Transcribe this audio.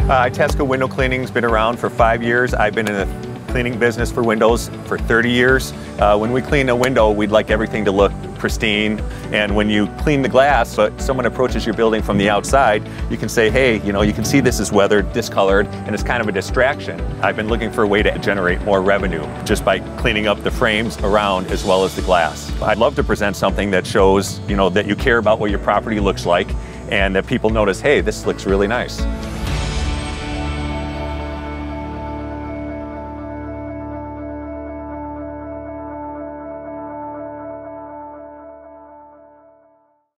Itasca Window Cleaning's been around for 5 years. I've been in the cleaning business for windows for 30 years. When we clean a window, we'd like everything to look pristine. And when you clean the glass, but someone approaches your building from the outside, you can say, hey, you can see this is weathered, discolored, and it's kind of a distraction. I've been looking for a way to generate more revenue just by cleaning up the frames around as well as the glass. I'd love to present something that shows, that you care about what your property looks like and that people notice, hey, this looks really nice.